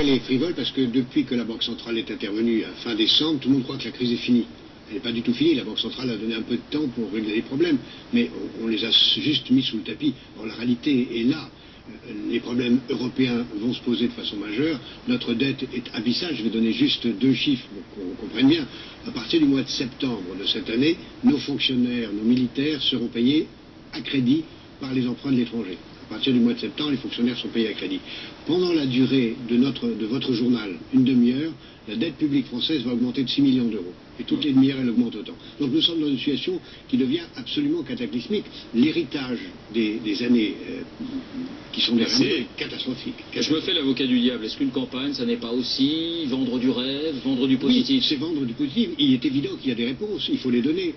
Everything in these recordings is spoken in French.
Elle est frivole parce que depuis que la Banque centrale est intervenue à fin décembre, tout le monde croit que la crise est finie. Elle n'est pas du tout finie, la Banque centrale a donné un peu de temps pour régler les problèmes, mais on les a juste mis sous le tapis. Or, la réalité est là. Les problèmes européens vont se poser de façon majeure. Notre dette est abyssale. Je vais donner juste 2 chiffres pour qu'on comprenne bien. À partir du mois de septembre de cette année, nos fonctionnaires, nos militaires seront payés à crédit par les emprunts de l'étranger. À partir du mois de septembre, les fonctionnaires sont payés à crédit. Pendant la durée de votre journal, une demi-heure, la dette publique française va augmenter de 6 millions d'euros. Et toutes les demi-heures, elle augmente autant. Donc nous sommes dans une situation qui devient absolument cataclysmique. L'héritage des années qui sont derrière nous est catastrophique. Je me fais l'avocat du diable. Est-ce qu'une campagne, ça n'est pas aussi vendre du rêve, vendre du positif? Oui, c'est vendre du positif. Il est évident qu'il y a des réponses. Il faut les donner.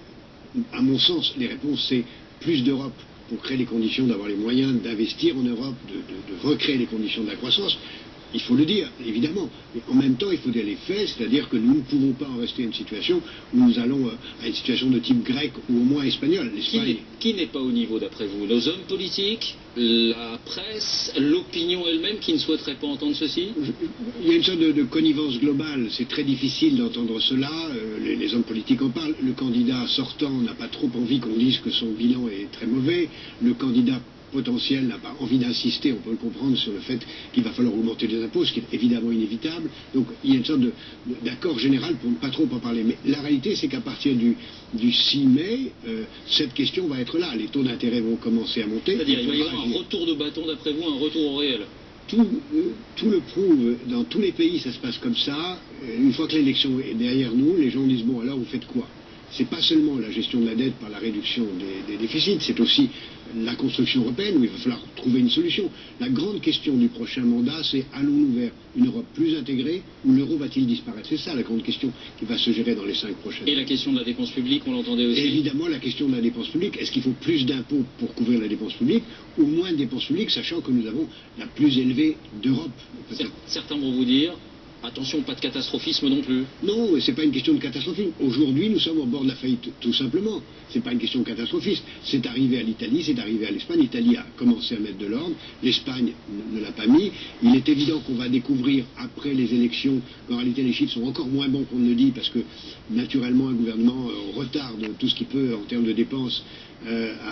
À mon sens, les réponses, c'est plus d'Europe pour créer les conditions d'avoir les moyens d'investir en Europe, de recréer les conditions de la croissance. Il faut le dire, évidemment. Mais en même temps, il faut dire les faits, c'est-à-dire que nous ne pouvons pas en rester à une situation où nous allons à une situation de type grec ou au moins espagnol. Qui n'est pas au niveau, d'après vous? Nos hommes politiques, la presse, l'opinion elle-même qui ne souhaiterait pas entendre ceci? Il y a une sorte de connivence globale. C'est très difficile d'entendre cela. Les hommes politiques en parlent. Le candidat sortant n'a pas trop envie qu'on dise que son bilan est très mauvais. Le candidat potentiel n'a pas envie d'insister, on peut le comprendre, sur le fait qu'il va falloir augmenter les impôts, ce qui est évidemment inévitable. Donc il y a une sorte d'accord général pour ne pas trop en parler. Mais la réalité, c'est qu'à partir du 6 mai, cette question va être là. Les taux d'intérêt vont commencer à monter. C'est-à-dire il va y avoir un retour de bâton, d'après vous, un retour au réel? Tout le prouve. Dans tous les pays, ça se passe comme ça. Une fois que l'élection est derrière nous, les gens disent, bon, alors vous faites quoi? C'est pas seulement la gestion de la dette par la réduction des déficits, c'est aussi la construction européenne où il va falloir trouver une solution. La grande question du prochain mandat, c'est allons-nous vers une Europe plus intégrée ou l'euro va-t-il disparaître? C'est ça la grande question qui va se gérer dans les 5 prochaines années. Et la question de la dépense publique, on l'entendait aussi. Et évidemment, la question de la dépense publique. Est-ce qu'il faut plus d'impôts pour couvrir la dépense publique ou moins de dépenses publiques, sachant que nous avons la plus élevée d'Europe? Certains vont vous dire, attention, pas de catastrophisme non plus. Non, c'est pas une question de catastrophisme. Aujourd'hui, nous sommes au bord de la faillite, tout simplement. C'est pas une question catastrophiste. C'est arrivé à l'Italie, c'est arrivé à l'Espagne. L'Italie a commencé à mettre de l'ordre. L'Espagne ne l'a pas mis. Il est évident qu'on va découvrir après les élections qu'en réalité les chiffres sont encore moins bons qu'on ne le dit parce que naturellement un gouvernement retarde tout ce qu'il peut en termes de dépenses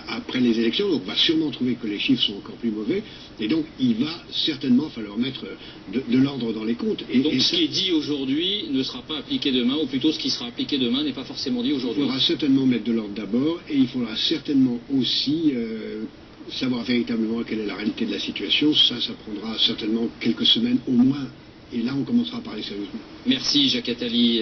après les élections. Donc on va sûrement trouver que les chiffres sont encore plus mauvais. Et donc il va certainement falloir mettre de l'ordre dans les comptes. Donc ce qui est dit aujourd'hui ne sera pas appliqué demain, ou plutôt ce qui sera appliqué demain n'est pas forcément dit aujourd'hui. Il faudra certainement mettre de l'ordre d'abord, et il faudra certainement aussi savoir véritablement quelle est la réalité de la situation. Ça prendra certainement quelques semaines au moins, et là on commencera à parler sérieusement. Merci Jacques Attali.